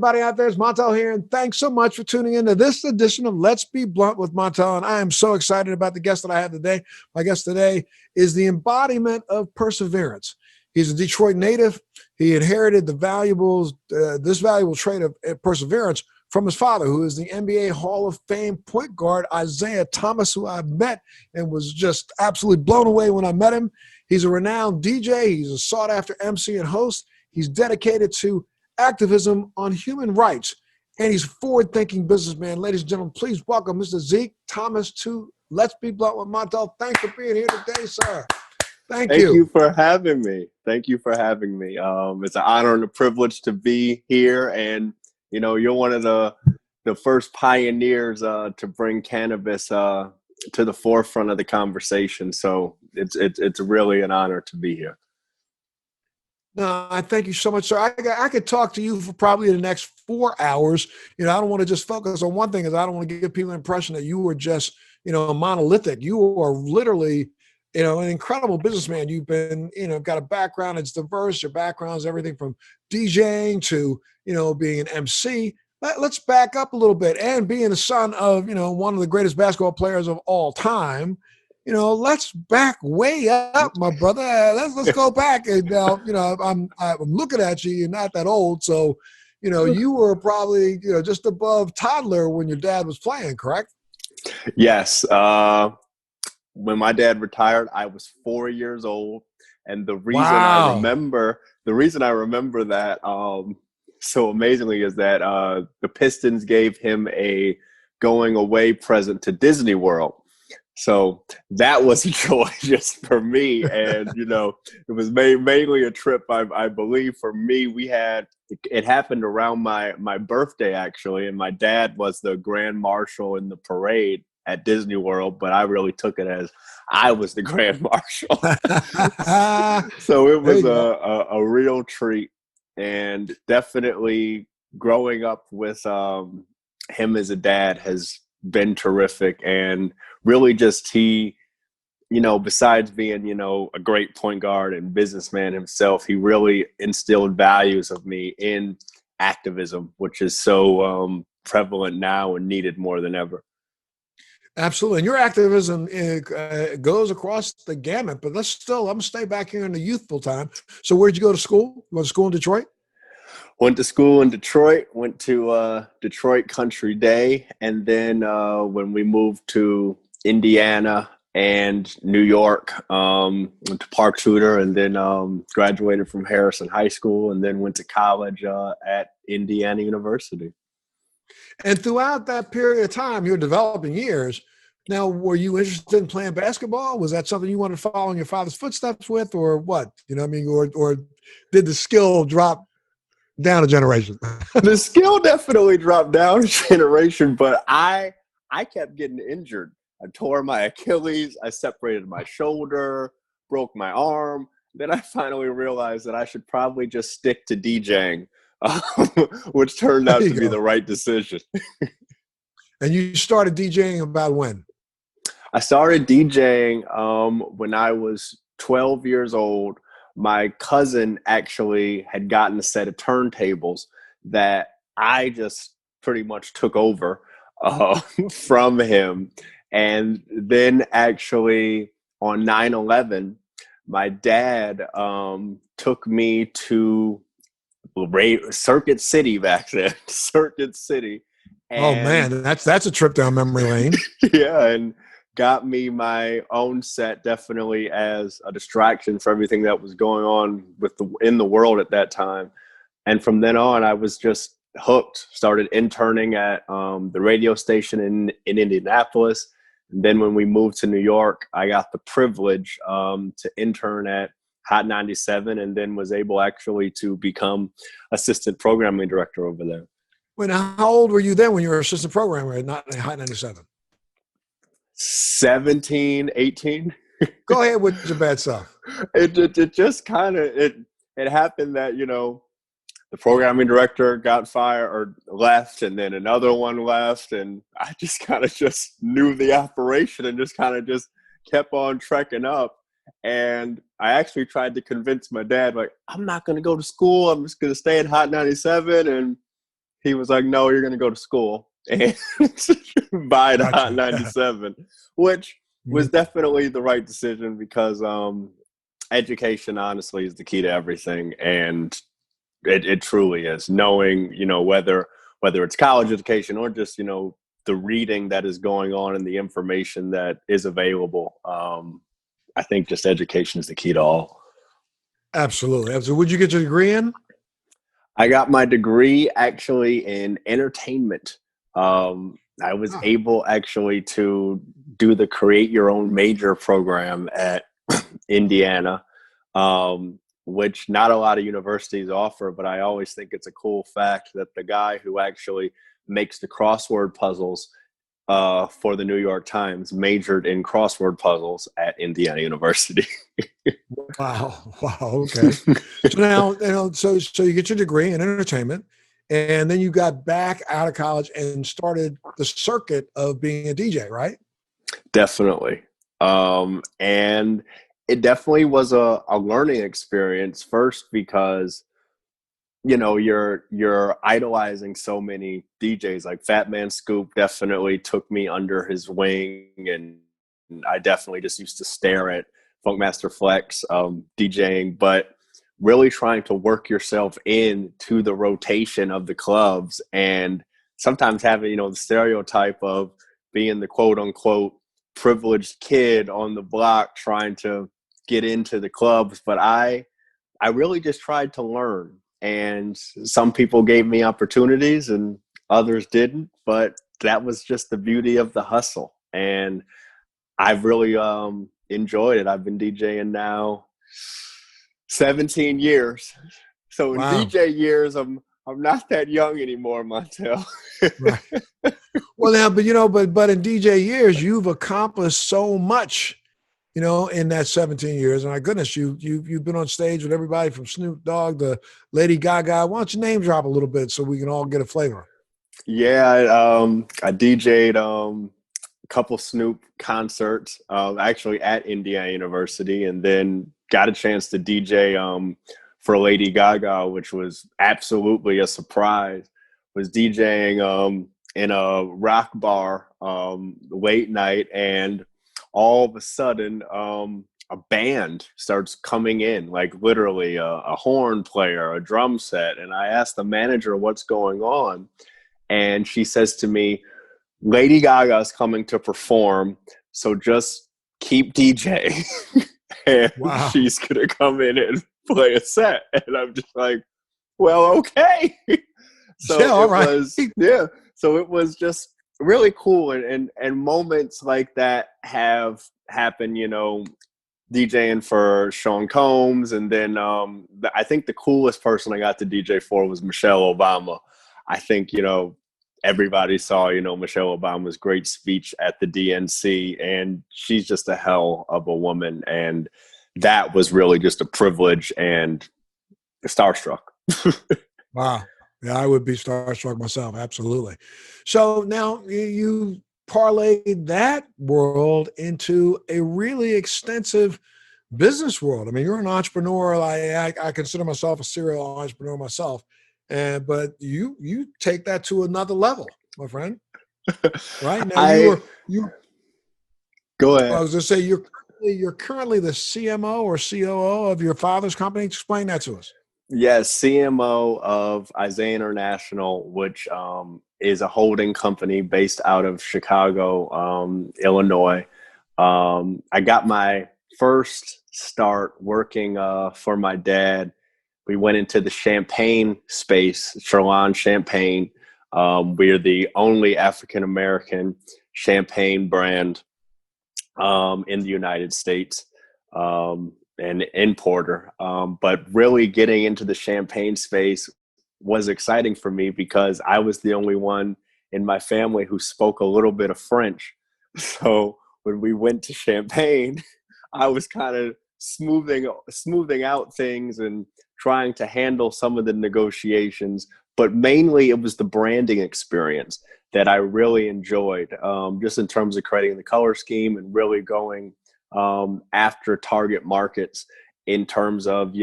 everybody out there? It's Montel here, and thanks so much for tuning in to this edition of Let's Be Blunt with Montel. And I am so excited about the guest that I have today. My guest today is the embodiment of perseverance. He's a Detroit native. He inherited this valuable trait of perseverance from his father, who is the NBA Hall of Fame point guard, Isiah Thomas, who I met and was just absolutely blown away when I met him. He's a renowned DJ. He's a sought-after MC and host. He's dedicated to activism on human rights, and he's a forward-thinking businessman. Ladies and gentlemen, please welcome Mr. Zeke Thomas to Let's Be Blunt with Montel. Thanks for being here today, sir. Thank you. Thank you for having me. Thank you for having me. It's an honor and a privilege to be here, and you're one of the first pioneers to bring cannabis to the forefront of the conversation. So it's really an honor to be here. No, I thank you so much, sir. I could talk to you for probably the next 4 hours. I don't want to just focus on one thing, because I don't want to give people the impression that you were just, monolithic. You are literally, an incredible businessman. You've been, got a background that's diverse. Your background is everything from DJing to, being an MC. Let's back up a little bit. And being the son of, one of the greatest basketball players of all time, let's back way up, my brother. Let's go back. And now, I'm looking at you. You're not that old, so you were probably just above toddler when your dad was playing, correct? Yes. When my dad retired, I was 4 years old, and the reason I remember that so amazingly is that the Pistons gave him a going away present to Disney World. So that was a joy just for me. And, it was mainly a trip, I believe, for me. It happened around my birthday, actually. And my dad was the grand marshal in the parade at Disney World, but I really took it as I was the grand marshal. So it was a real treat. And definitely growing up with him as a dad has been terrific. And really just he, besides being, a great point guard and businessman himself, he really instilled values of me in activism, which is so prevalent now and needed more than ever. Absolutely. And your activism goes across the gamut, but I'm going to stay back here in the youthful time. So where'd you go to school? You went to school in Detroit? Went to school in Detroit, went to Detroit Country Day, and then when we moved to Indiana and New York, went to Park Tudor, and then graduated from Harrison High School, and then went to college at Indiana University. And throughout that period of time, your developing years, now, were you interested in playing basketball? Was that something you wanted to follow in your father's footsteps with, or what? Or did the skill drop down a generation? The skill definitely dropped down a generation, but I kept getting injured. I tore my Achilles, I separated my shoulder, broke my arm. Then I finally realized that I should probably just stick to DJing, which turned out to be the right decision. And you started DJing about when? I started DJing when I was 12 years old. My cousin actually had gotten a set of turntables that I just pretty much took over from him. And then actually on 9/11, my dad took me to Circuit City back then, Circuit City. And, oh man, that's a trip down memory lane. Yeah, and got me my own set, definitely as a distraction for everything that was going on in the world at that time. And from then on, I was just hooked. Started interning at the radio station in Indianapolis. And then when we moved to New York, I got the privilege to intern at Hot 97, and then was able actually to become assistant programming director over there. When how old were you then when you were assistant programmer at Hot 97? 17, 18. Go ahead with your bad stuff. It just kind of it happened that the programming director got fired or left, and then another one left, and I just kind of just knew the operation and just kind of just kept on trekking up. And I actually tried to convince my dad, like, I'm not going to go to school. I'm just going to stay at Hot 97. And he was like, no, you're going to go to school and buy the Hot Gotcha. 97, which was Mhm. definitely the right decision because education, honestly, is the key to everything. And it truly is. Knowing, whether it's college education or just, the reading that is going on and the information that is available. I think just education is the key to all. Absolutely. Absolutely. Would you get your degree in? I got my degree actually in entertainment. I was Ah, able actually to do the create your own major program at Indiana, which not a lot of universities offer, but I always think it's a cool fact that the guy who actually makes the crossword puzzles for the New York Times majored in crossword puzzles at Indiana University. wow. Wow. Okay. So now, so you get your degree in entertainment, and then you got back out of college and started the circuit of being a DJ, right? Definitely. And it definitely was a learning experience first because you're idolizing so many DJs. Like Fat Man Scoop definitely took me under his wing, and I definitely just used to stare at Funkmaster Flex DJing, but really trying to work yourself into the rotation of the clubs, and sometimes having the stereotype of being the quote unquote privileged kid on the block trying to get into the clubs. But I really just tried to learn. And some people gave me opportunities and others didn't. But that was just the beauty of the hustle. And I've really enjoyed it. I've been DJing now 17 years. So in Wow. DJ years, I'm not that young anymore, Montel. Right. Well, now, but in DJ years, you've accomplished so much, in that 17 years. And my goodness, you've been on stage with everybody from Snoop Dogg to Lady Gaga. Why don't you name drop a little bit so we can all get a flavor? Yeah, I DJ'd a couple Snoop concerts, actually at Indiana University, and then got a chance to DJ for Lady Gaga, which was absolutely a surprise. Was DJing in a rock bar late night, and all of a sudden, a band starts coming in, like literally a horn player, a drum set, and I asked the manager what's going on, and she says to me, Lady Gaga is coming to perform, so just keep DJing, and Wow. she's gonna come in and play a set. And I'm just like, well, okay. Yeah. So All it right. was, yeah. So it was just really cool, and moments like that have happened. DJing for Sean Combs, and then I think the coolest person I got to DJ for was Michelle Obama. I think everybody saw Michelle Obama's great speech at the DNC, and she's just a hell of a woman, and that was really just a privilege and starstruck. Wow. Yeah, I would be starstruck myself. Absolutely. So now you parlayed that world into a really extensive business world. I mean, you're an entrepreneur. I consider myself a serial entrepreneur myself, and but you take that to another level, my friend. Right now, I you. Go I ahead. was going to say you're currently the CMO or COO of your father's company. Explain that to us. Yes, CMO of Isiah International, which is a holding company based out of Chicago, Illinois. I got my first start working for my dad. We went into the champagne space, Charlan Champagne. We're the only African American champagne brand in the United States, and importer. But really getting into the champagne space was exciting for me because I was the only one in my family who spoke a little bit of French. So when we went to Champagne, I was kind of smoothing out things and trying to handle some of the negotiations. But mainly it was the branding experience that I really enjoyed, just in terms of creating the color scheme and really going after target markets in terms of,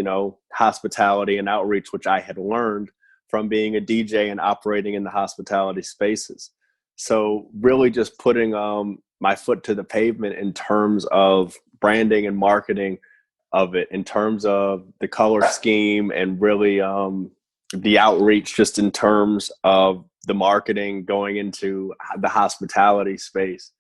hospitality and outreach, which I had learned from being a DJ and operating in the hospitality spaces. So really just putting my foot to the pavement in terms of branding and marketing of it, in terms of the color scheme, and really the outreach just in terms of the marketing going into the hospitality space,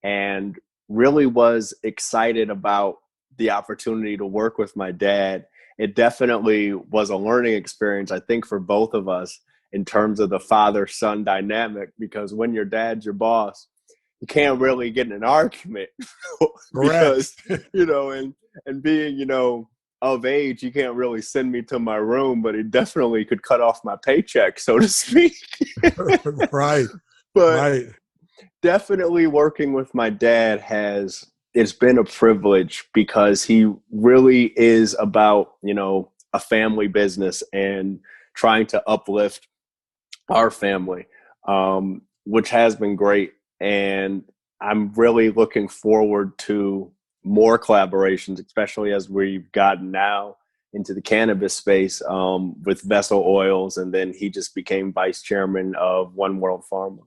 and really was excited about the opportunity to work with my dad. It definitely was a learning experience, I think, for both of us in terms of the father-son dynamic, because when your dad's your boss, you can't really get in an argument because, and being, of age, you can't really send me to my room, but it definitely could cut off my paycheck, so to speak. Right. But right. Definitely working with my dad it's been a privilege, because he really is about, a family business and trying to uplift our family, which has been great. And I'm really looking forward to more collaborations, especially as we've gotten now into the cannabis space with Vesl Oils. And then he just became vice chairman of One World Pharma.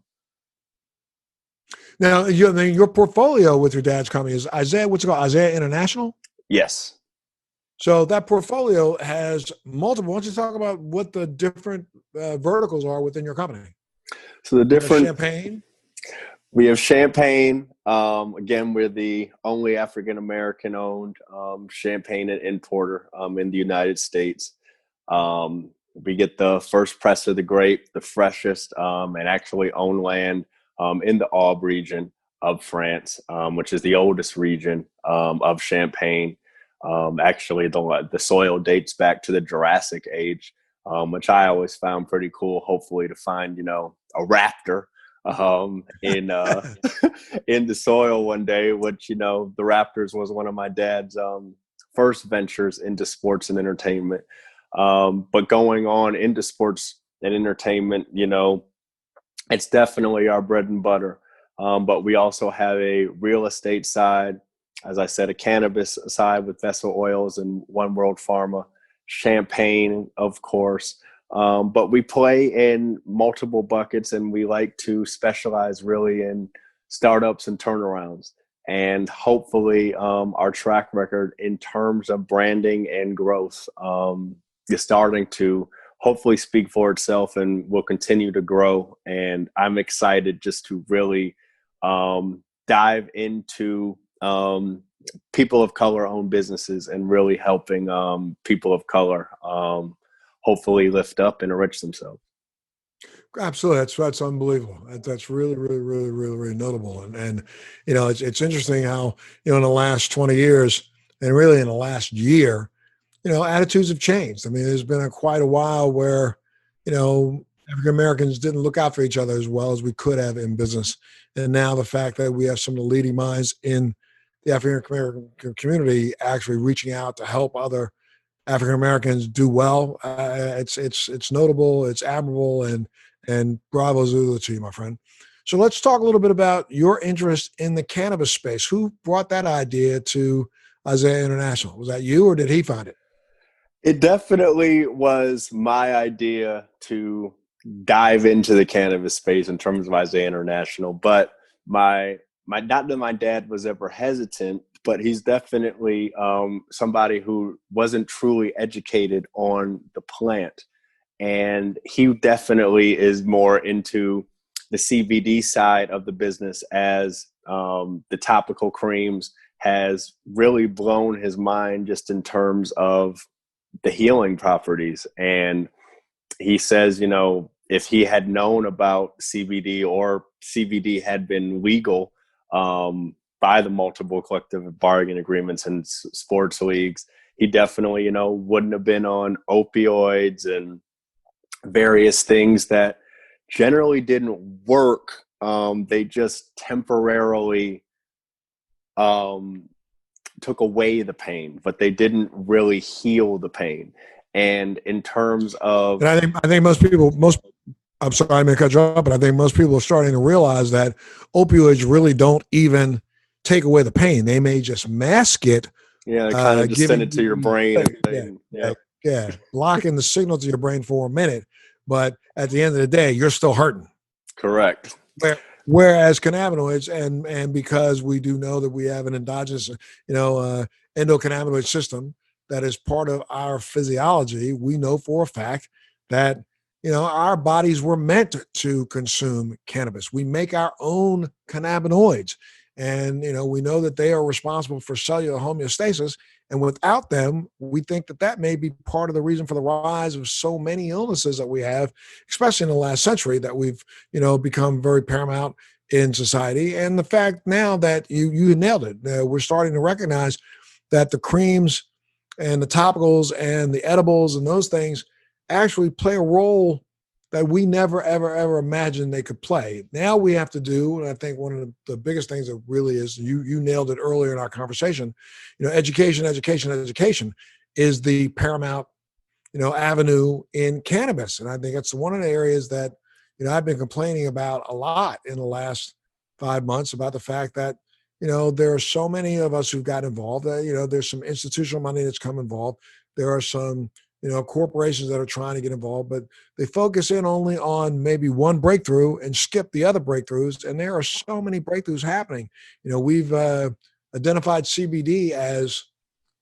Now, your portfolio with your dad's company is Isiah, what's it called? Isiah International? Yes. So that portfolio has multiple. Why don't you talk about what the different verticals are within your company? So the different champagne. We have champagne. Again, we're the only African-American owned champagne and importer in the United States. We get the first press of the grape, the freshest, and actually own land in the Aube region of France, which is the oldest region of Champagne. Actually, the soil dates back to the Jurassic Age, which I always found pretty cool. Hopefully, to find a raptor in in the soil one day. Which the Raptors was one of my dad's first ventures into sports and entertainment. But going on into sports and entertainment, it's definitely our bread and butter. But we also have a real estate side, as I said, a cannabis side with Vesl Oils and One World Pharma, champagne, of course. But we play in multiple buckets, and we like to specialize really in startups and turnarounds. And hopefully our track record in terms of branding and growth is starting to hopefully speak for itself, and will continue to grow. And I'm excited just to really dive into people of color owned businesses, and really helping people of color hopefully lift up and enrich themselves. Absolutely. That's unbelievable. That's really, really, really, really, really notable. And it's interesting how, in the last 20 years and really in the last year, attitudes have changed. I mean, there's been quite a while where, African Americans didn't look out for each other as well as we could have in business. And now the fact that we have some of the leading minds in the African American community actually reaching out to help other African Americans do well, it's notable, it's admirable, and bravo Zulu to you, my friend. So let's talk a little bit about your interest in the cannabis space. Who brought that idea to Isiah International? Was that you, or did he find it? It definitely was my idea to dive into the cannabis space in terms of Isiah International. But not that my dad was ever hesitant, but he's definitely somebody who wasn't truly educated on the plant. And he definitely is more into the CBD side of the business, as the topical creams has really blown his mind just in terms of the healing properties. And he says, if he had known about CBD, or CBD had been legal by the multiple collective bargaining agreements and sports leagues, he definitely, wouldn't have been on opioids and various things that generally didn't work. They just temporarily took away the pain, but they didn't really heal the pain. And in terms of, and I think I'm sorry, I'm going to cut you off, but I think most people are starting to realize that opioids really don't even take away the pain. They may just mask it. Yeah, kind of just send it to your brain. Yeah, blocking the signal to your brain for a minute. but at the end of the day, you're still hurting. Correct. Whereas cannabinoids, and because we do know that we have an endogenous, endocannabinoid system that is part of our physiology, we know for a fact that our bodies were meant to consume cannabis. We make our own cannabinoids, and we know that they are responsible for cellular homeostasis. And without them, we think that may be part of the reason for the rise of so many illnesses that we have, especially in the last century, that we've become very paramount in society. And the fact now that you nailed it, we're starting to recognize that the creams and the topicals and the edibles and those things actually play a role that we never, ever, ever imagined they could play. Now we have to do, and I think one of the biggest things that really is, you nailed it earlier in our conversation, education is the paramount, avenue in cannabis. And I think it's one of the areas that, I've been complaining about a lot in the last 5 months about the fact that, there are so many of us who've got involved. There's some institutional money that's come involved. There are some, corporations that are trying to get involved, but they focus in only on maybe one breakthrough and skip the other breakthroughs. And there are so many breakthroughs happening. We've identified CBD as,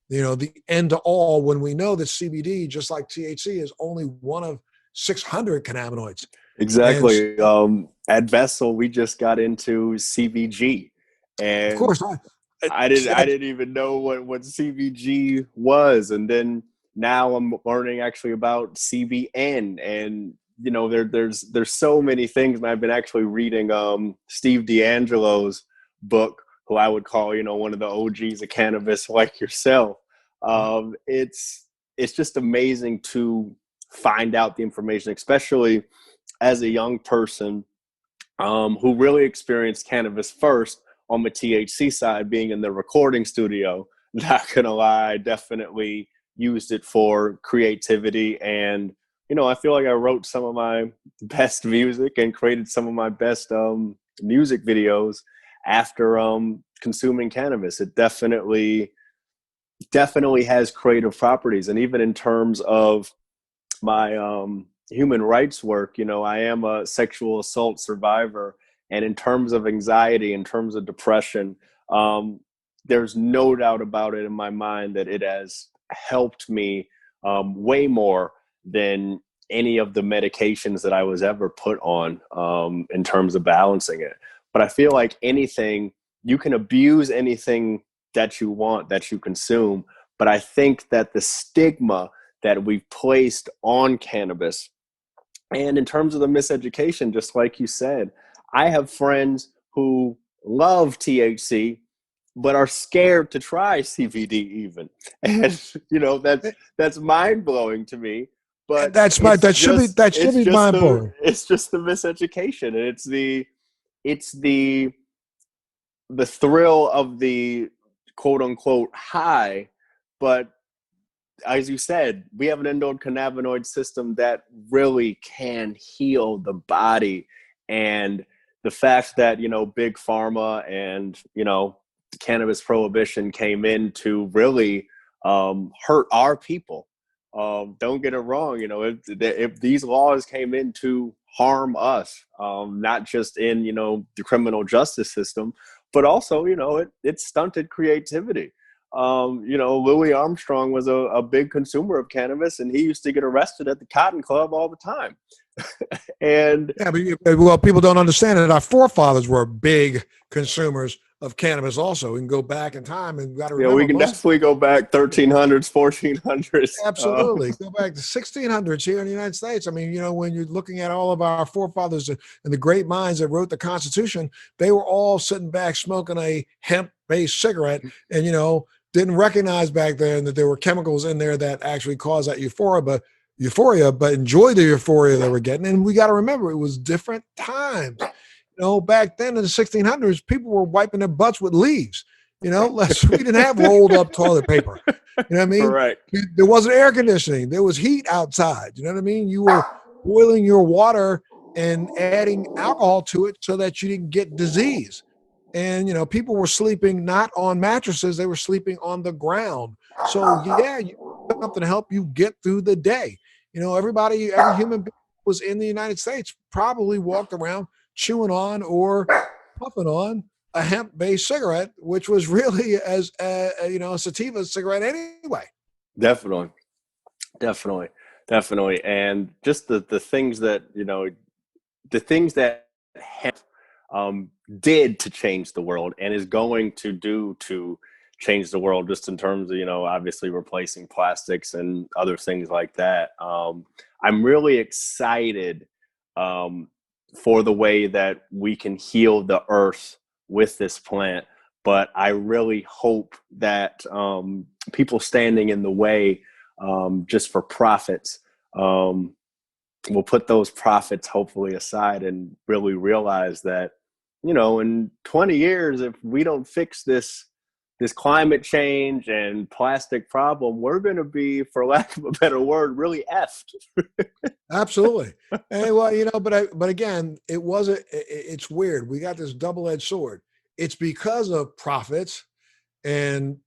the end to all, when we know that CBD, just like THC, is only one of 600 cannabinoids. Exactly. At Vesl, we just got into CBG, and of course, I didn't even know what CBG was, and then now I'm learning actually about CBN, and there's so many things. And I've been actually reading Steve D'Angelo's book, who I would call one of the OGs of cannabis, like yourself. It's just amazing to find out the information, especially as a young person who really experienced cannabis first on the THC side, being in the recording studio. Not gonna lie, I definitely used it for creativity, and I feel like I wrote some of my best music and created some of my best music videos after consuming cannabis. It definitely has creative properties. And even in terms of my human rights work, I am a sexual assault survivor, and in terms of anxiety, in terms of depression, there's no doubt about it in my mind that it has helped me way more than any of the medications that I was ever put on in terms of balancing it. But I feel like anything, you can abuse anything that you want, that you consume. But I think that the stigma that we've placed on cannabis, and in terms of the miseducation, just like you said, I have friends who love THC, but are scared to try CBD even. And, that's mind blowing to me. But that should be mind blowing. It's just the miseducation. And it's the thrill of the quote unquote high. But as you said, we have an endocannabinoid system that really can heal the body. And the fact that, big pharma and, cannabis prohibition came in to really hurt our people. Don't get it wrong. If these laws came in to harm us, not just in, the criminal justice system, but also, it stunted creativity. Louis Armstrong was a big consumer of cannabis, and he used to get arrested at the Cotton Club all the time. And people don't understand it. Our forefathers were big consumers of cannabis also. We can go back in time and got to remember. We can definitely go back 1300s, 1400s. Absolutely. Go back to 1600s here in the United States. I mean, when you're looking at all of our forefathers and the great minds that wrote the Constitution, they were all sitting back smoking a hemp-based cigarette and, didn't recognize back then that there were chemicals in there that actually caused that euphoria, but enjoy the euphoria they were getting. And we got to remember, it was different times. Back then in the 1600s, people were wiping their butts with leaves. We didn't have rolled up toilet paper. You know what I mean? Correct. There wasn't air conditioning. There was heat outside. You know what I mean? You were boiling your water and adding alcohol to it so that you didn't get disease. And, people were sleeping not on mattresses. They were sleeping on the ground. So, yeah, you something to help you get through the day. Every human being was in the United States probably walked around chewing on or puffing on a hemp-based cigarette, which was really as a sativa cigarette anyway. Definitely, definitely, definitely. And just the things that, the things that hemp did to change the world and is going to do to change the world, just in terms of, obviously replacing plastics and other things like that. I'm really excited for the way that we can heal the earth with this plant. But I really hope that people standing in the way just for profits will put those profits hopefully aside and really realize that, in 20 years, if we don't fix this climate change and plastic problem, we're going to be, for lack of a better word, really effed. Absolutely. And well, but again, it's weird. We got this double-edged sword. It's because of profits and,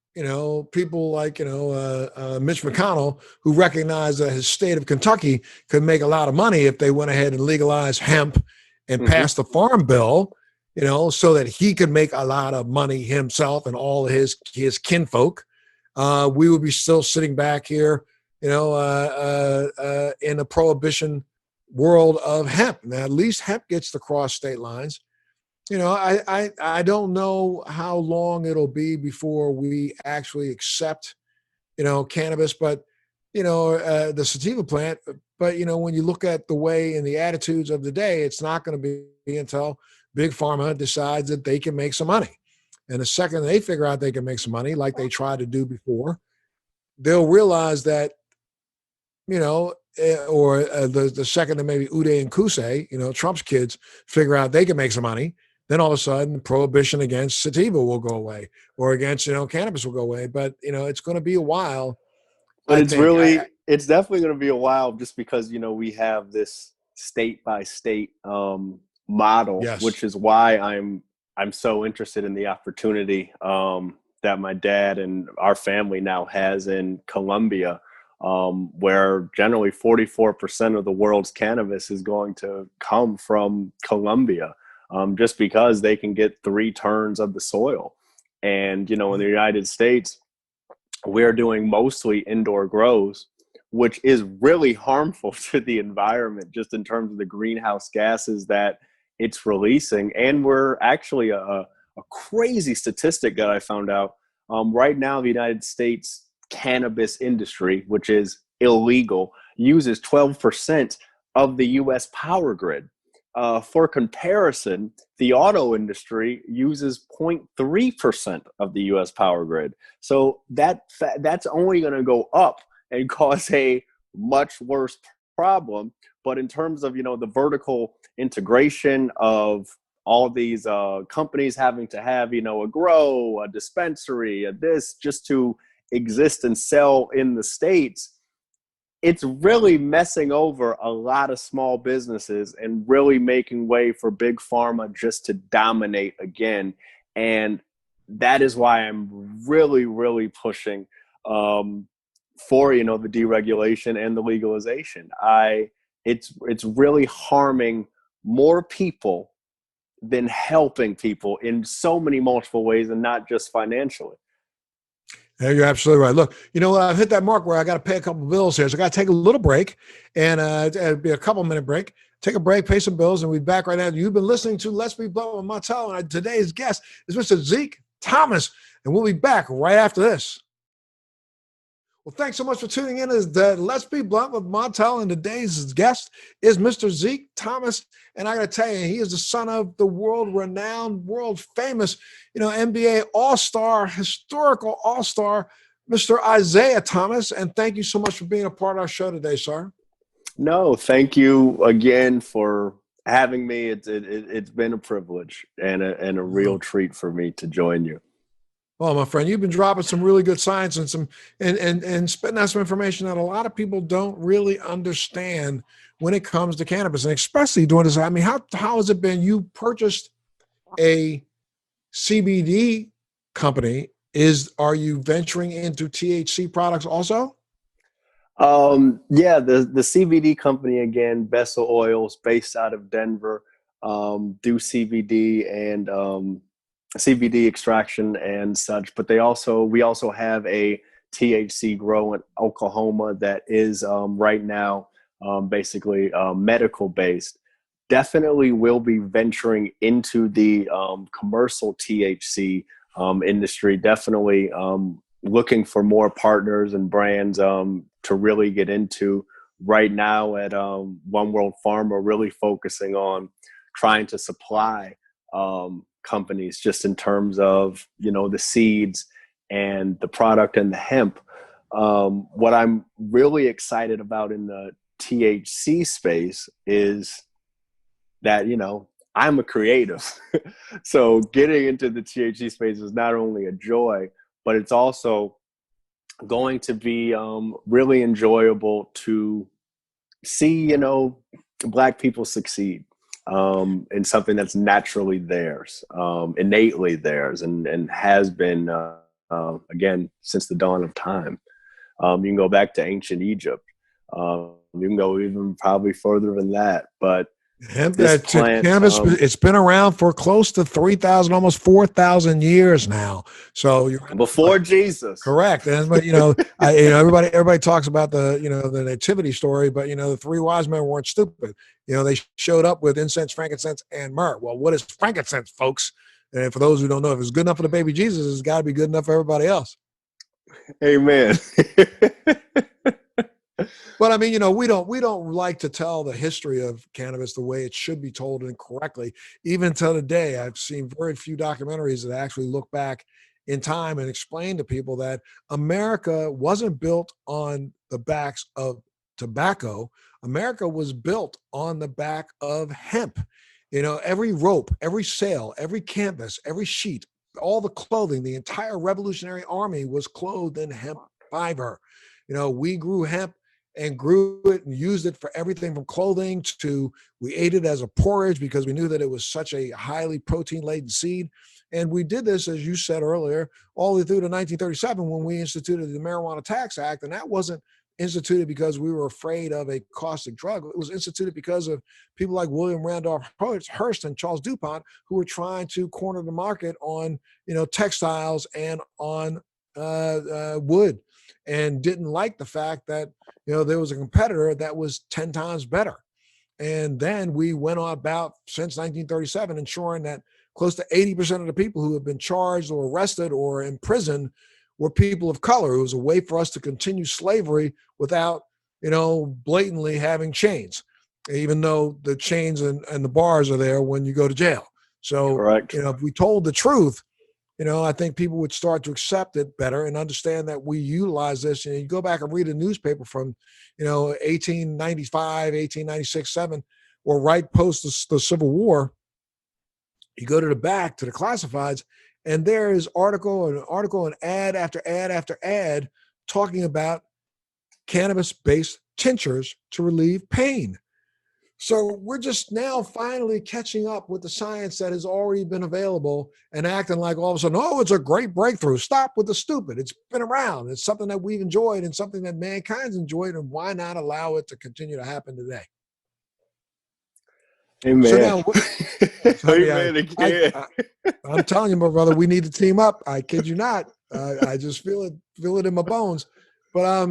people like, Mitch McConnell, who recognized that his state of Kentucky could make a lot of money if they went ahead and legalized hemp and passed the farm bill, so that he could make a lot of money himself and all of his kinfolk. We would be still sitting back here, in a prohibition world of hemp. Now, at least hemp gets to cross state lines. I don't know how long it'll be before we actually accept, cannabis, but, the sativa plant. But, when you look at the way and the attitudes of the day, it's not going to be until Big Pharma decides that they can make some money. And the second they figure out they can make some money, like they tried to do before, they'll realize that, the second that maybe Uday and Kusei, Trump's kids, figure out they can make some money, then all of a sudden prohibition against sativa will go away, or against, cannabis will go away. But, it's going to be a while, But I it's think. really, it's definitely going to be a while, just because, we have this state by state model, Yes. which is why I'm so interested in the opportunity that my dad and our family now has in Colombia, where generally 44% of the world's cannabis is going to come from Colombia, just because they can get 3 turns of the soil. And, in the United States, we're doing mostly indoor grows, which is really harmful to the environment, just in terms of the greenhouse gases that it's releasing. And we're actually a crazy statistic that I found out. Right now, the United States cannabis industry, which is illegal, uses 12% of the U.S. power grid. For comparison, the auto industry uses 0.3% of the U.S. power grid. So that's only going to go up and cause a much worse problem. But in terms of, the vertical integration of all these companies having to have, a grow, a dispensary, this, just to exist and sell in the States, it's really messing over a lot of small businesses and really making way for Big Pharma just to dominate again. And that is why I'm really, really pushing for, the deregulation and the legalization. It's really harming more people than helping people in so many multiple ways, and not just financially. Yeah, you're absolutely right. Look, you know what? I've hit that mark where I got to pay a couple of bills here. So I got to take a little break, and it'll be a couple-minute break. Take a break, pay some bills, and we'll be back right now. You've been listening to Let's Be Blunt with Montel, and today's guest is Mr. Zeke Thomas, and we'll be back right after this. Well, thanks so much for tuning in. Let's Be Blunt with Montel, and today's guest is Mr. Zeke Thomas. And I got to tell you, he is the son of the world-renowned, world-famous, NBA All-Star, historical All-Star, Mr. Isiah Thomas. And thank you so much for being a part of our show today, sir. No, thank you again for having me. It's been a privilege and a real treat for me to join you. Well, my friend, you've been dropping some really good science and some and spitting out some information that a lot of people don't really understand when it comes to cannabis, and especially during this. I mean, how has it been? You purchased a CBD company. Are you venturing into THC products also? Yeah, the CBD company again, Vesl Oils, based out of Denver, do CBD and CBD extraction and such. But we also have a THC grow in Oklahoma that is right now basically medical based. Definitely will be venturing into the commercial THC industry. Definitely looking for more partners and brands to really get into. Right now at One World Pharma, really focusing on trying to supply companies just in terms of, the seeds and the product and the hemp. What I'm really excited about in the THC space is that, I'm a creative. So getting into the THC space is not only a joy, but it's also going to be really enjoyable to see, Black people succeed in something that's naturally theirs, innately theirs, and has been, again, since the dawn of time. You can go back to ancient Egypt. You can go even probably further than that. But Hemp, this plant, cannabis, it's been around for close to 3,000, almost 4,000 years now. So you're before Jesus. correct. And but everybody talks about the nativity story, but the three wise men weren't stupid. They showed up with incense, frankincense, and myrrh. Well, what is frankincense, folks? And for those who don't know, if it's good enough for the baby Jesus, it's got to be good enough for everybody else. Amen. But I mean, we don't like to tell the history of cannabis the way it should be told and correctly. Even till today, I've seen very few documentaries that actually look back in time and explain to people that America wasn't built on the backs of tobacco. America was built on the back of hemp. Every rope, every sail, every canvas, every sheet, all the clothing, the entire Revolutionary Army was clothed in hemp fiber. We grew hemp and grew it and used it for everything from clothing to we ate it as a porridge because we knew that it was such a highly protein laden seed. And we did this, as you said earlier, all the way through to 1937 when we instituted the Marijuana Tax Act. And that wasn't instituted because we were afraid of a caustic drug. It was instituted because of people like William Randolph Hearst and Charles DuPont, who were trying to corner the market on, textiles and on wood, and didn't like the fact that there was a competitor that was 10 times better. And then we went on about since 1937 ensuring that close to 80% of the people who have been charged or arrested or imprisoned were people of color. It was a way for us to continue slavery without, blatantly having chains, even though the chains and the bars are there when you go to jail. So, Correct. if we told the truth, I think people would start to accept it better and understand that we utilize this. You go back and read a newspaper from, 1895, 1896, 7, or right post the Civil War. You go to the back to the classifieds, and there is article and ad after ad after ad talking about cannabis-based tinctures to relieve pain. So we're just now finally catching up with the science that has already been available and acting like all of a sudden, oh, it's a great breakthrough. Stop with the stupid. It's been around. It's something that we've enjoyed and something that mankind's enjoyed. And why not allow it to continue to happen today? So Amen. now, Amen again. I'm telling you, my brother, we need to team up. I kid you not. I just feel it in my bones. But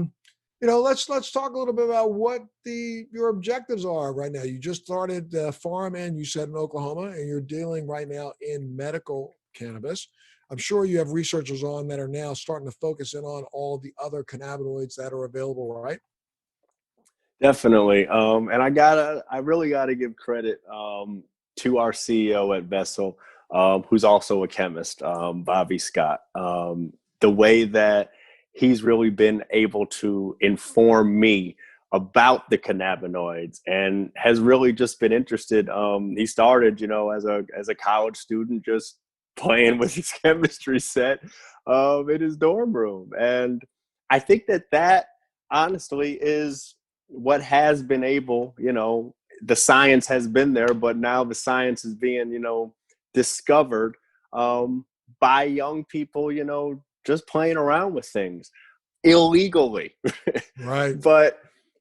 let's talk a little bit about what your objectives are right now. You just started farm, and you said in Oklahoma, and you're dealing right now in medical cannabis. I'm sure you have researchers on that are now starting to focus in on all the other cannabinoids that are available, right? Definitely. And I really gotta give credit to our CEO at Vesl, who's also a chemist, Bobby Scott. The way that he's really been able to inform me about the cannabinoids and has really just been interested. He started, as a college student, just playing with his chemistry set in his dorm room. And I think that honestly is what has been able, the science has been there, but now the science is being, discovered by young people, just playing around with things. illegally. Right. But,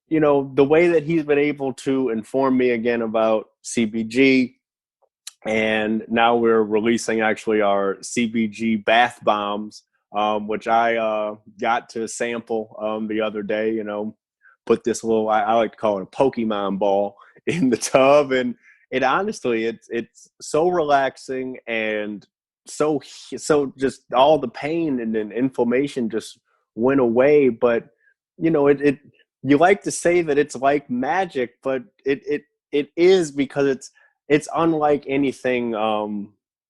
you know, the way that he's been able to inform me again about CBG, and now we're releasing actually our CBG bath bombs, which I got to sample the other day, you know, put this little, I like to call it a Pokemon ball in the tub. And it honestly, it's so relaxing and so just all the pain and inflammation just went away. But, you know, you like to say that it's like magic, but it is, because it's unlike anything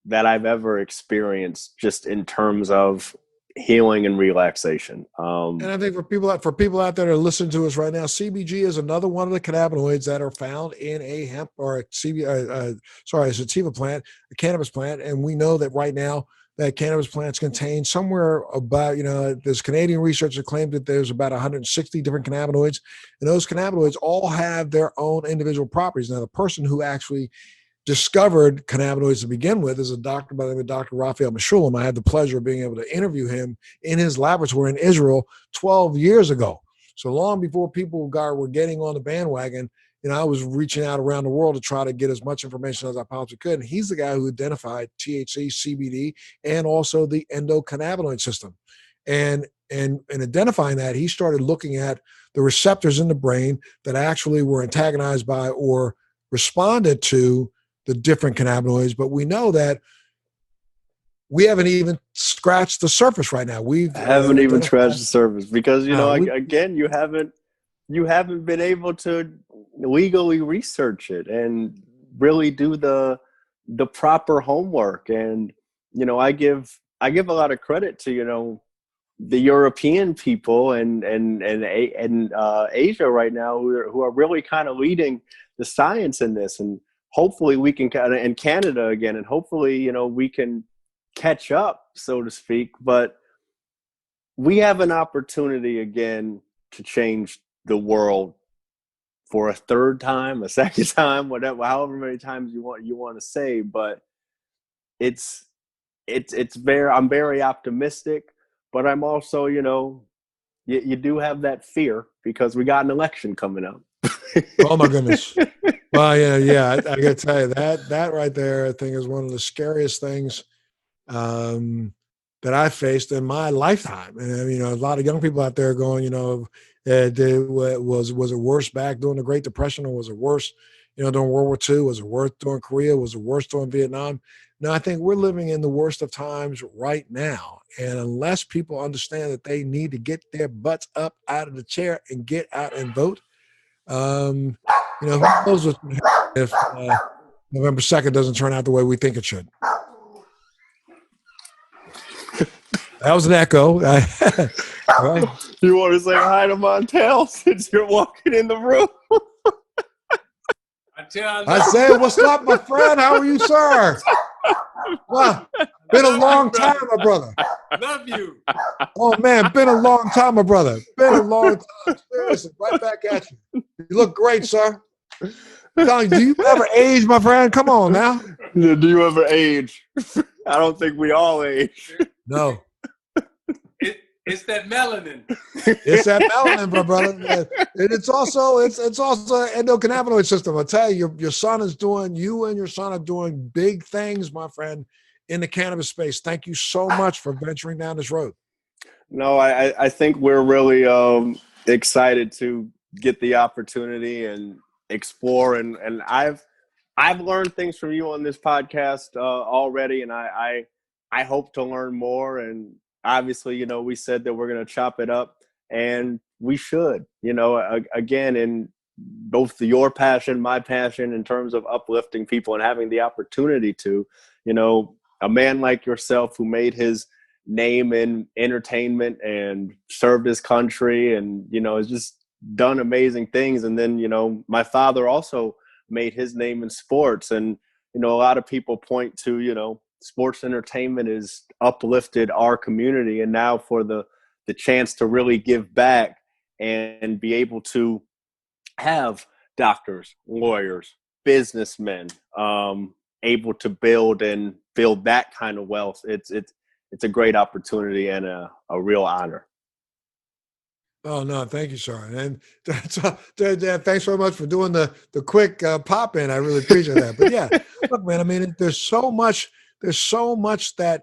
that I've ever experienced, just in terms of healing and relaxation. And I think for people out there that are listening to us right now, CBG is another one of the cannabinoids that are found in a hemp or a sativa plant, a cannabis plant. And we know that right now that cannabis plants contain somewhere about, you know, there's Canadian research that claimed that there's about 160 different cannabinoids, and those cannabinoids all have their own individual properties. Now, the person who actually discovered cannabinoids to begin with is a doctor by the name of Dr. Raphael Mechoulam. I had the pleasure of being able to interview him in his laboratory in Israel 12 years ago. So long before people were getting on the bandwagon, you know, I was reaching out around the world to try to get as much information as I possibly could. And he's the guy who identified THC, CBD, and also the endocannabinoid system. And in identifying that, he started looking at the receptors in the brain that actually were antagonized by or responded to the different cannabinoids. But we know that we haven't even scratched the surface right now. I haven't even scratched the surface, because, you know, again, you haven't been able to legally research it and really do the proper homework. And, you know, I give a lot of credit to, you know, the European people and Asia right now, who are really kind of leading the science in this. And hopefully we can kind of, and Canada again, and hopefully, you know, we can catch up, so to speak. But we have an opportunity again to change the world for a third time, a second time, whatever, however many times you want to say. But it's I'm very optimistic, but I'm also, you know, you do have that fear, because we got an election coming up. Oh my goodness. Well, yeah. I got to tell you that right there, I think, is one of the scariest things that I faced in my lifetime. And, you know, a lot of young people out there going, you know, was it worse back during the Great Depression, or was it worse, you know, during World War II? Was it worse during Korea? Was it worse during Vietnam? No, I think we're living in the worst of times right now. And unless people understand that they need to get their butts up out of the chair and get out and vote, you know, who knows what's going to happen if November 2nd doesn't turn out the way we think it should. That was an echo. Right. You want to say hi to Montel since you're walking in the room? I say, what's up, my friend? How are you, sir? Well, been a long time, my brother. Love you. Oh, man, been a long time, my brother. Been a long time. Seriously, right back at you. You look great, sir. Do you ever age, my friend? Come on now. Do you ever age? I don't think we all age. No. It's that melanin. It's that melanin, my brother. And it's also an endocannabinoid system. I tell you, you and your son are doing big things, my friend, in the cannabis space. Thank you so much for venturing down this road. No, I think we're really excited to get the opportunity and explore. And I've learned things from you on this podcast already, and I hope to learn more. And obviously, you know, we said that we're going to chop it up, and we should, you know, again, in both your passion, my passion, in terms of uplifting people and having the opportunity to, you know, a man like yourself who made his name in entertainment and served his country and, you know, has just done amazing things. And then, you know, my father also made his name in sports. And, you know, a lot of people point to, you know, sports entertainment has uplifted our community. And now for the chance to really give back and be able to have doctors, lawyers, businessmen, able to build that kind of wealth. It's a great opportunity and a real honor. Oh no, thank you, sir. And thanks very much for doing the quick pop in. I really appreciate that. But yeah, look, man. I mean, there's so much. There's so much that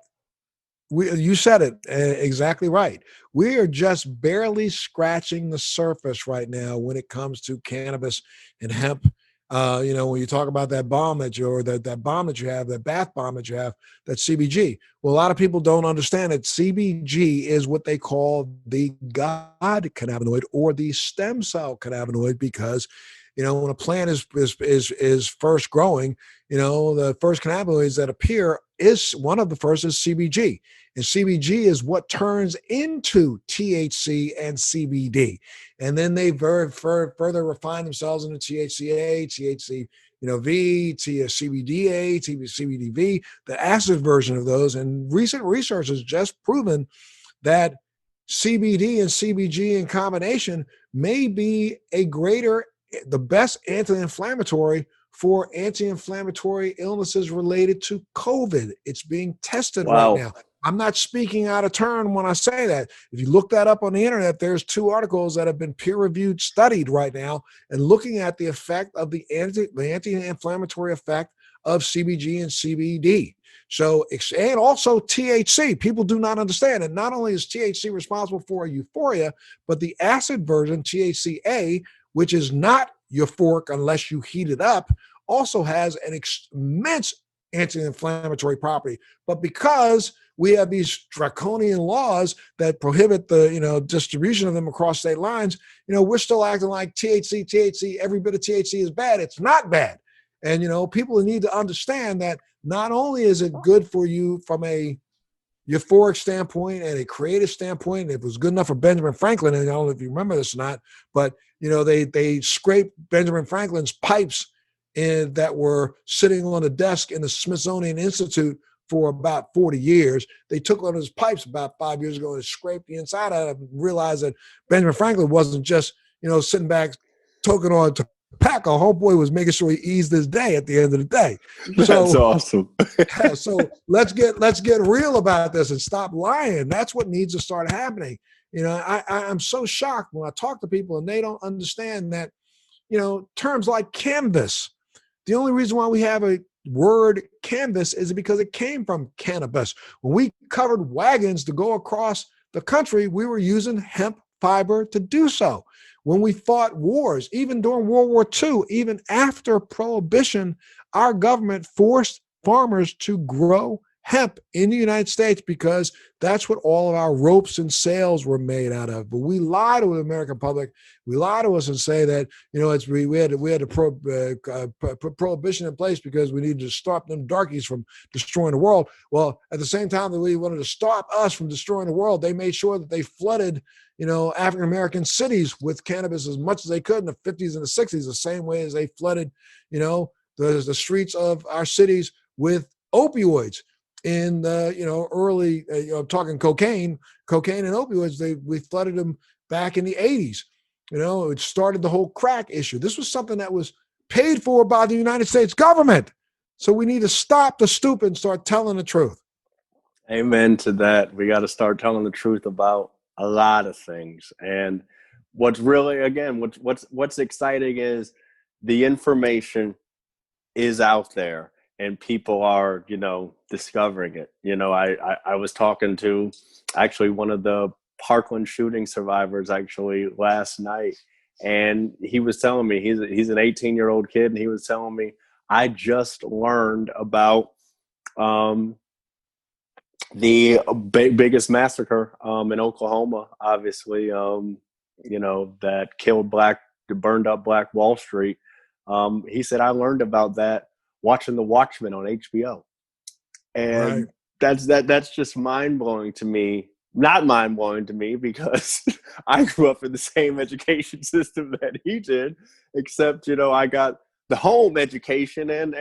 you said it exactly right. We are just barely scratching the surface right now when it comes to cannabis and hemp. When you talk about that bomb that you or that bomb that you have, that bath bomb that you have, that CBG. Well, a lot of people don't understand that CBG is what they call the God cannabinoid or the stem cell cannabinoid because, when a plant is first growing, the first cannabinoids that appear is one of the first is CBG. And CBG is what turns into THC and CBD. And then they further refine themselves into THCA, THC, V, CBDA, CBDV, the acid version of those. And recent research has just proven that CBD and CBG in combination may be the best anti-inflammatory for anti-inflammatory illnesses related to COVID. It's being tested right Wow. now. I'm not speaking out of turn when I say that. If you look that up on the internet, there's 2 articles that have been peer-reviewed, studied right now, and looking at the effect of the anti-inflammatory effect of CBG and CBD. So, and also THC. People do not understand. And not only is THC responsible for euphoria, but the acid version, THCA, which is not euphoric unless you heat it up, also has an immense anti-inflammatory property. But because we have these draconian laws that prohibit the distribution of them across state lines, we're still acting like THC, every bit of THC is bad. It's not bad. And people need to understand that not only is it good for you from a euphoric standpoint and a creative standpoint, it was good enough for Benjamin Franklin, and I don't know if you remember this or not, but they scraped Benjamin Franklin's pipes that were sitting on a desk in the Smithsonian Institute for about 40 years. They took one of his pipes about 5 years ago and scraped the inside out of it and realized that Benjamin Franklin wasn't just, sitting back toking on tobacco. Homeboy was making sure he eased his day at the end of the day. That's awesome. So let's get real about this and stop lying. That's what needs to start happening. I'm so shocked when I talk to people and they don't understand that, terms like canvas. The only reason why we have a word canvas is because it came from cannabis. When we covered wagons to go across the country, we were using hemp fiber to do so. When we fought wars, even during World War II, even after Prohibition, our government forced farmers to grow hemp in the United States because that's what all of our ropes and sails were made out of. But we lie to the American public. We lie to us and say that we had to put prohibition in place because we needed to stop them darkies from destroying the world. Well, at the same time that we wanted to stop us from destroying the world, they made sure that they flooded African American cities with cannabis as much as they could in the 50s and the 60s, the same way as they flooded the streets of our cities with opioids in the early talking cocaine and opioids. We flooded them back in the 80s. It started the whole crack issue. This was something that was paid for by the United States government. So we need to stop the stupid and start telling the truth. Amen to that. We got to start telling the truth about a lot of things. And what's really, again, what's exciting is the information is out there and people are, discovering it. I was talking to actually one of the Parkland shooting survivors actually last night, and he was telling me he's an 18-year-old kid, and he was telling me, I just learned about the biggest massacre in Oklahoma, obviously, that burned up Black Wall Street. He said, I learned about that watching The Watchmen on HBO. And that's just mind-blowing to me. Not mind-blowing to me because I grew up in the same education system that he did, except, I got the home education and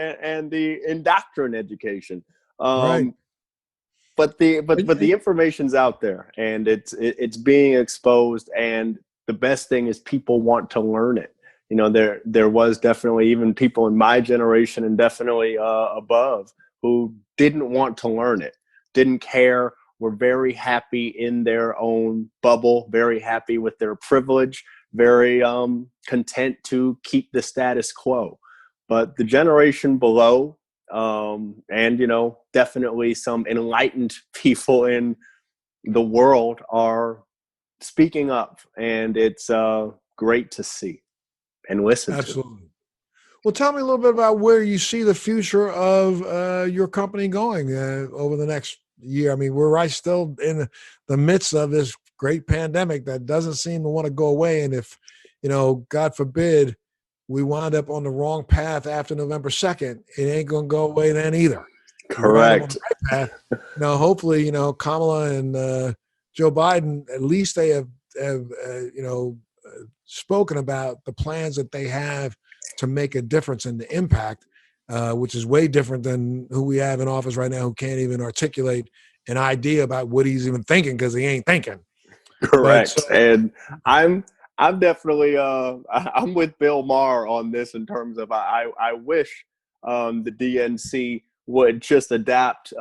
the indoctrination education. But the information's out there and it's being exposed, and the best thing is people want to learn it. There was definitely even people in my generation and definitely above who didn't want to learn it, didn't care, were very happy in their own bubble, very happy with their privilege, very content to keep the status quo. But the generation below, and, definitely some enlightened people in the world are speaking up, and it's great to see and listen to. Absolutely. Well, tell me a little bit about where you see the future of your company going over the next year. I mean, we're right still in the midst of this great pandemic that doesn't seem to want to go away. And if, God forbid, we wind up on the wrong path after November 2nd, it ain't going to go away then either. We wind up on Correct. the right path. Hopefully, Kamala and Joe Biden, at least they have spoken about the plans that they have to make a difference in the impact, which is way different than who we have in office right now, who can't even articulate an idea about what he's even thinking because he ain't thinking. Correct. And I'm definitely I'm with Bill Maher on this in terms of I wish the DNC would just adapt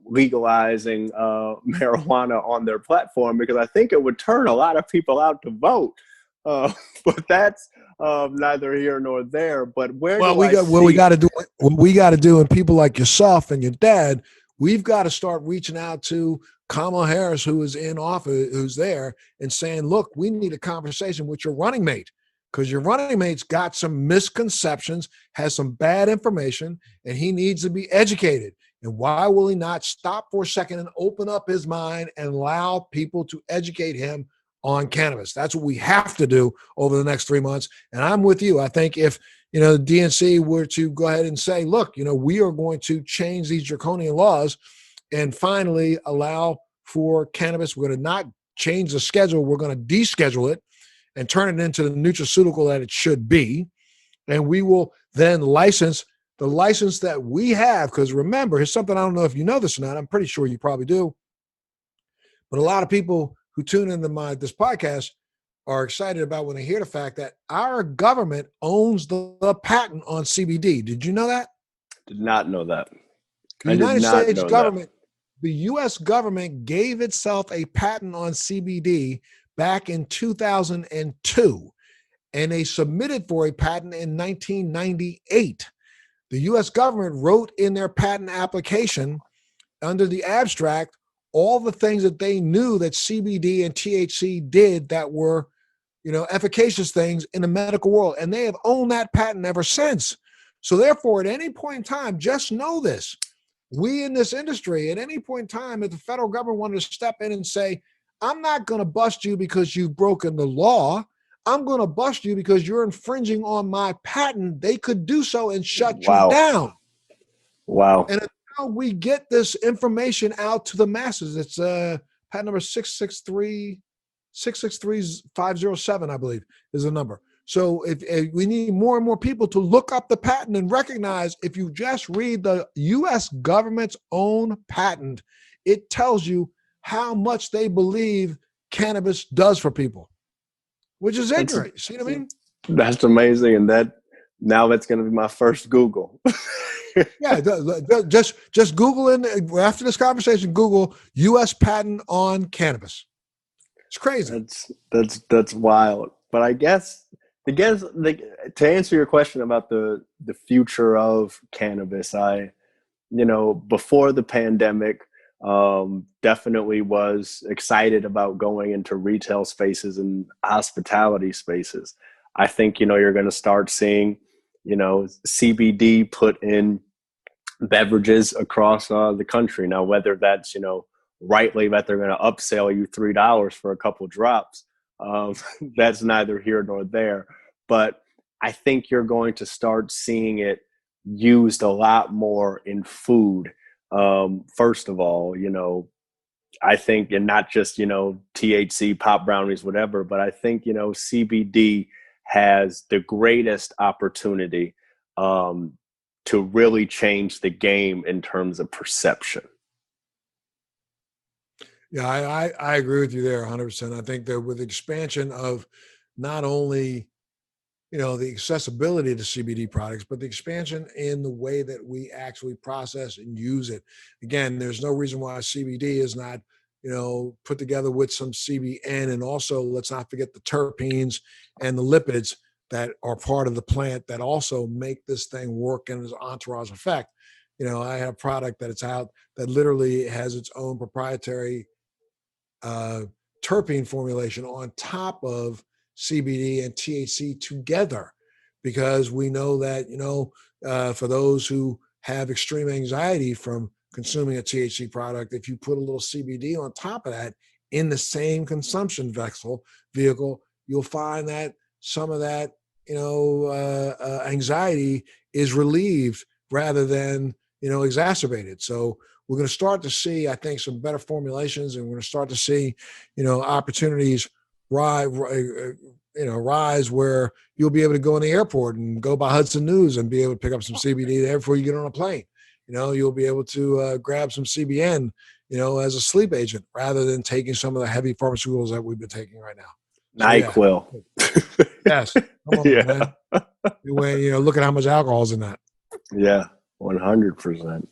legalizing marijuana on their platform, because I think it would turn a lot of people out to vote. But that's neither here nor there. But what we got to do, and people like yourself and your dad, we've got to start reaching out to Kamala Harris, who is in office, who's there, and saying, look, we need a conversation with your running mate, because your running mate's got some misconceptions, has some bad information, and he needs to be educated. And why will he not stop for a second and open up his mind and allow people to educate him on cannabis? That's what we have to do over the next 3 months. And I'm with you. I think if, the DNC were to go ahead and say, look, we are going to change these draconian laws and finally allow for cannabis. We're going to not change the schedule. We're going to deschedule it and turn it into the nutraceutical that it should be. And we will then license the license that we have. Because remember, here's something, I don't know if you know this or not. I'm pretty sure you probably do. But a lot of people who tune into this podcast are excited about when they hear the fact that our government owns the patent on CBD. Did you know that? Did not know that. The United States government, the U.S. government gave itself a patent on CBD back in 2002, and they submitted for a patent in 1998. The U.S. government wrote in their patent application under the abstract all the things that they knew that CBD and THC did that were, efficacious things in the medical world. And they have owned that patent ever since. So therefore, at any point in time, just know this. We in this industry, at any point in time, if the federal government wanted to step in and say, I'm not going to bust you because you've broken the law, I'm going to bust you because you're infringing on my patent, they could do so and shut you down. Wow. And until we get this information out to the masses, it's patent number 663-507, I believe, is the number. So if we need more and more people to look up the patent and recognize, if you just read the U.S. government's own patent, it tells you how much they believe cannabis does for people, which is ignorant. See what I mean? That's amazing. And that's going to be my first Google. Yeah, just Google in after this conversation. Google U.S. patent on cannabis. It's crazy. That's wild. But I guess to answer your question about the future of cannabis, before the pandemic, definitely was excited about going into retail spaces and hospitality spaces. I think you're going to start seeing CBD put in beverages across the country. Now, whether that's, rightly that they're going to upsell you $3 for a couple drops, that's neither here nor there. But I think you're going to start seeing it used a lot more in food. First of all, I think, and not just, THC, pop brownies, whatever, but I think, CBD has the greatest opportunity to really change the game in terms of perception. Yeah, I agree with you there 100%. I think that with the expansion of not only, the accessibility to CBD products, but the expansion in the way that we actually process and use it. Again, there's no reason why CBD is not put together with some CBN, and also let's not forget the terpenes and the lipids that are part of the plant that also make this thing work in its entourage effect. I have a product that it's out that literally has its own proprietary terpene formulation on top of CBD and THC together, because we know that, for those who have extreme anxiety from consuming a THC product, if you put a little CBD on top of that in the same consumption vehicle, you'll find that some of that, anxiety is relieved rather than, exacerbated. So we're going to start to see, I think, some better formulations, and we're going to start to see, opportunities rise where you'll be able to go in the airport and go by Hudson News and be able to pick up some CBD there before you get on a plane. You'll be able to grab some CBN, as a sleep agent rather than taking some of the heavy pharmaceuticals that we've been taking right now. NyQuil. Yeah. Yes. Come on, Yeah. man. Look at how much alcohol is in that. Yeah, 100%.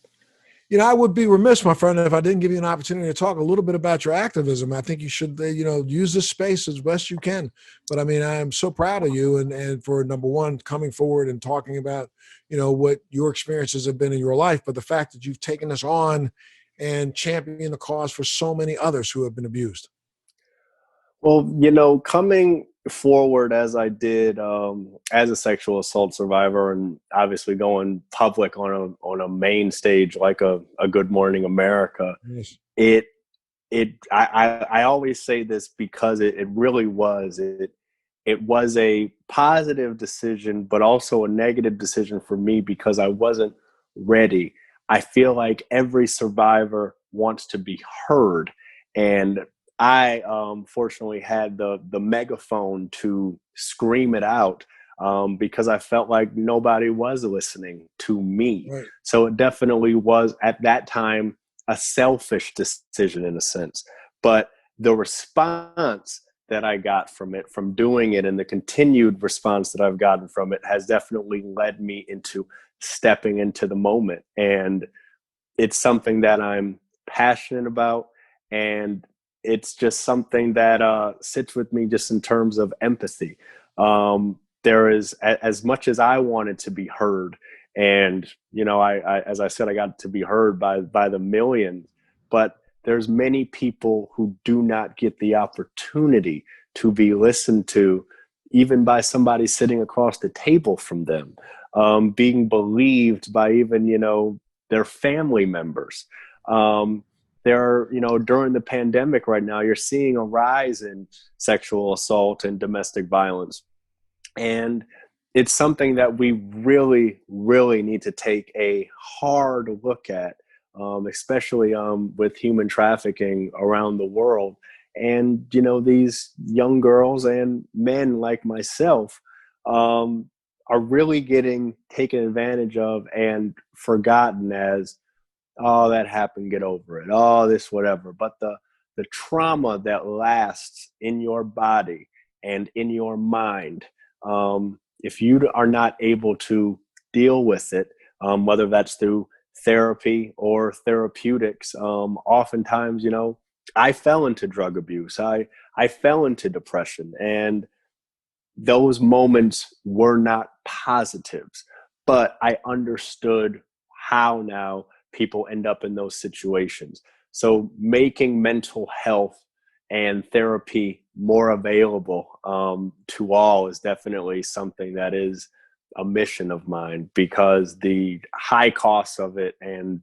I would be remiss, my friend, if I didn't give you an opportunity to talk a little bit about your activism. I think you should, use this space as best you can. But I mean, I am so proud of you and for, number one, coming forward and talking about, what your experiences have been in your life, but the fact that you've taken this on and championed the cause for so many others who have been abused. Well, coming forward as I did as a sexual assault survivor, and obviously going public on a main stage like a Good Morning America, Yes. I always say this because it really was it was a positive decision, but also a negative decision for me because I wasn't ready. I feel like every survivor wants to be heard, and I fortunately had the megaphone to scream it out because I felt like nobody was listening to me. Right. So it definitely was at that time a selfish decision in a sense. But the response that I got from it, from doing it, and the continued response that I've gotten from it has definitely led me into stepping into the moment. And it's something that I'm passionate about, and it's just something that sits with me just in terms of empathy. There is, as much as I wanted to be heard, and I as I said, I got to be heard by the millions, but there's many people who do not get the opportunity to be listened to, even by somebody sitting across the table from them, being believed by even their family members. During the pandemic right now, you're seeing a rise in sexual assault and domestic violence. And it's something that we really, really need to take a hard look at, especially with human trafficking around the world. And, these young girls and men like myself are really getting taken advantage of and forgotten as, oh, that happened, get over it. Oh, this, whatever. But the trauma that lasts in your body and in your mind, if you are not able to deal with it, whether that's through therapy or therapeutics, oftentimes, I fell into drug abuse. I fell into depression, and those moments were not positives, but I understood how now people end up in those situations. So making mental health and therapy more available to all is definitely something that is a mission of mine, because the high costs of it and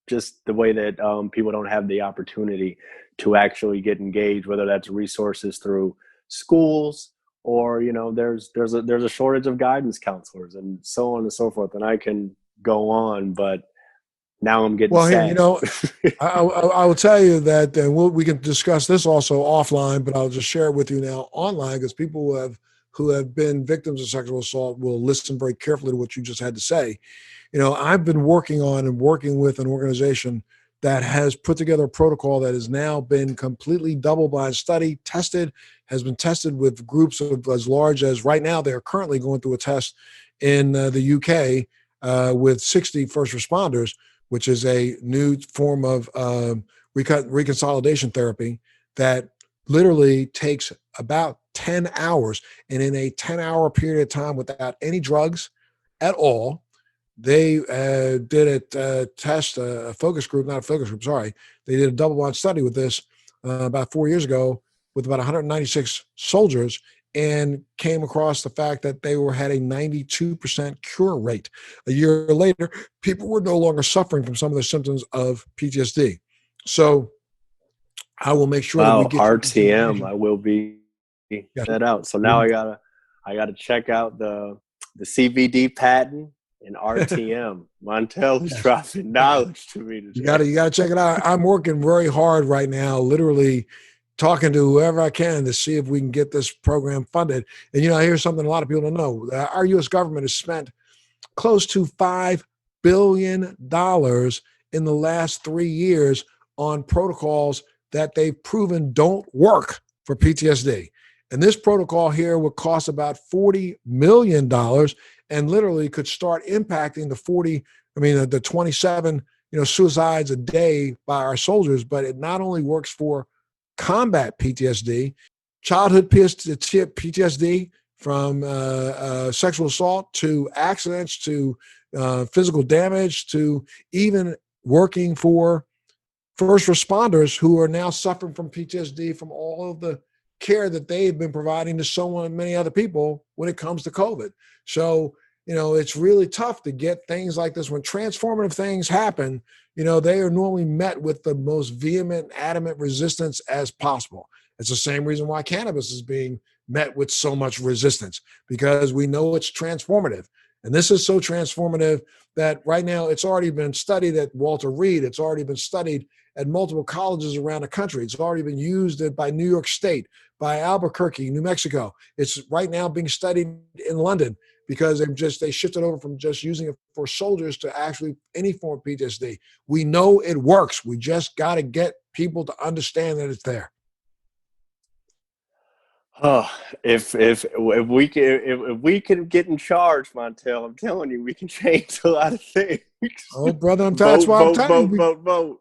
just the way that people don't have the opportunity to actually get engaged, whether that's resources through schools or there's a shortage of guidance counselors and so on and so forth. And I can go on, but now I'm getting sad. I will tell you that, and we can discuss this also offline, but I'll just share it with you now online, because people who have been victims of sexual assault will listen very carefully to what you just had to say. I've been working with an organization that has put together a protocol that has now been completely double-blind study tested, has been tested with groups of as large as, right now, they're currently going through a test in the UK with 60 first responders, which is a new form of reconsolidation therapy that literally takes about 10 hours. And in a 10-hour period of time without any drugs at all, they did a test, a focus group, not a focus group, sorry. They did a double-blind study with this about 4 years ago with about 196 soldiers, and came across the fact that they had a 92% cure rate. A year later, people were no longer suffering from some of the symptoms of PTSD. So I will make sure that we get RTM. I will be that out. So now Mm-hmm. I gotta check out the CBD patent and RTM. Montel is dropping knowledge to me today. You gotta check it out. I'm working very hard right now, literally talking to whoever I can to see if we can get this program funded. And here's something a lot of people don't know. Our U.S. government has spent close to $5 billion in the last 3 years on protocols that they've proven don't work for PTSD. And this protocol here would cost about $40 million and literally could start impacting the 27, suicides a day by our soldiers. But it not only works for combat PTSD, childhood PTSD from sexual assault to accidents to physical damage to even working for first responders who are now suffering from PTSD from all of the care that they've been providing to so many other people when it comes to COVID. So, it's really tough to get things like this. When transformative things happen, they are normally met with the most vehement, adamant resistance as possible. It's the same reason why cannabis is being met with so much resistance, because we know it's transformative. And this is so transformative that right now it's already been studied at Walter Reed. It's already been studied at multiple colleges around the country. It's already been used by New York State, by Albuquerque, New Mexico. It's right now being studied in London because they shifted over from just using it for soldiers to actually any form of PTSD. We know it works. We just got to get people to understand that it's there. Oh, if we can get in charge, Montel, I'm telling you, we can change a lot of things. Oh, brother, that's why I'm telling you. Vote.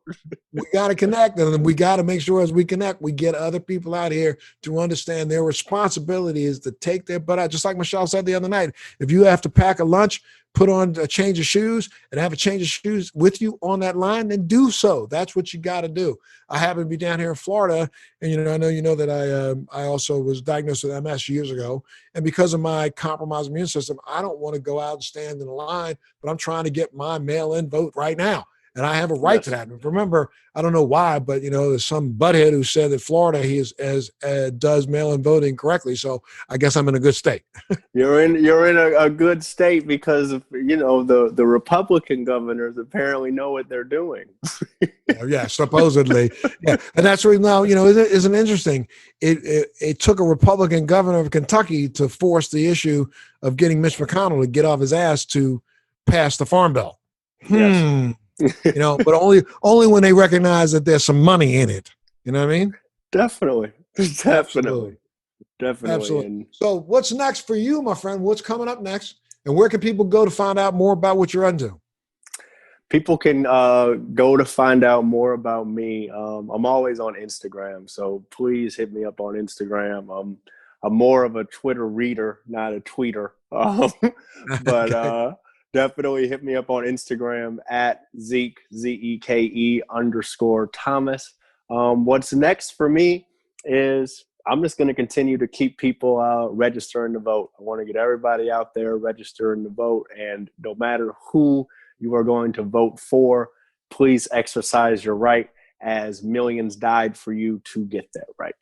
We got to connect, and we got to make sure as we connect, we get other people out here to understand their responsibility is to take their butt out. Just like Michelle said the other night, if you have to pack a lunch, put on a change of shoes, and have a change of shoes with you on that line, then do so. That's what you got to do. I happen to be down here in Florida, and I know that I also was diagnosed with MS years ago, and because of my compromised immune system, I don't want to go out and stand in a line, but I'm trying to get my mail-in vote right now. And I have a right to that. And remember, I don't know why, but there's some butthead who said that Florida does mail-in voting correctly. So I guess I'm in a good state. You're in a good state because of, the Republican governors apparently know what they're doing. Yeah, supposedly. Yeah, and that's right now. Isn't interesting? It took a Republican governor of Kentucky to force the issue of getting Mitch McConnell to get off his ass to pass the Farm Bill. Yes. But only when they recognize that there's some money in it. You know what I mean? Definitely. Absolutely. And So what's next for you, my friend? What's coming up next? And where can people go to find out more about what you're into? People can go to find out more about me. I'm always on Instagram, so please hit me up on Instagram. I'm more of a Twitter reader, not a tweeter. But Okay. Definitely hit me up on Instagram at Zeke, Zeke _ Thomas. What's next for me is I'm just going to continue to keep people registering to vote. I want to get everybody out there registering to vote, and no matter who you are going to vote for, please exercise your right, as millions died for you to get that right.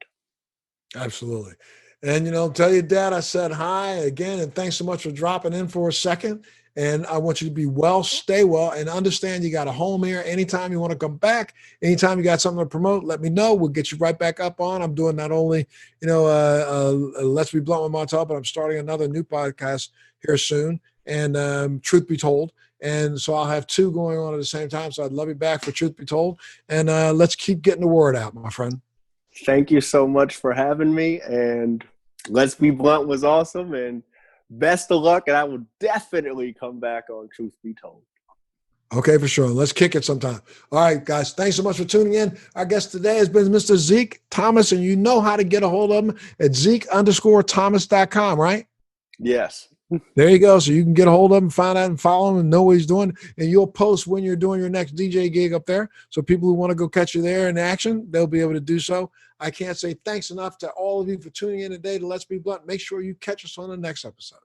Absolutely. And, tell your dad I said hi again, and thanks so much for dropping in for a second. And I want you to be well, stay well, and understand you got a home here. Anytime you want to come back, anytime you got something to promote, let me know. We'll get you right back up on. I'm doing not only, Let's Be Blunt with Montel, but I'm starting another new podcast here soon. And Truth Be Told. And so I'll have two going on at the same time. So I'd love you back for Truth Be Told. And let's keep getting the word out, my friend. Thank you so much for having me. And Let's Be Blunt was awesome. And best of luck. And I will definitely come back on Truth Be Told. Okay, for sure. Let's kick it sometime. All right, guys. Thanks so much for tuning in. Our guest today has been Mr. Zeke Thomas, and you know how to get a hold of him at Zeke_Thomas.com, right? Yes. There you go. So you can get a hold of him, find out and follow him and know what he's doing. And you'll post when you're doing your next DJ gig up there. So people who want to go catch you there in action, they'll be able to do so. I can't say thanks enough to all of you for tuning in today to Let's Be Blunt. Make sure you catch us on the next episode.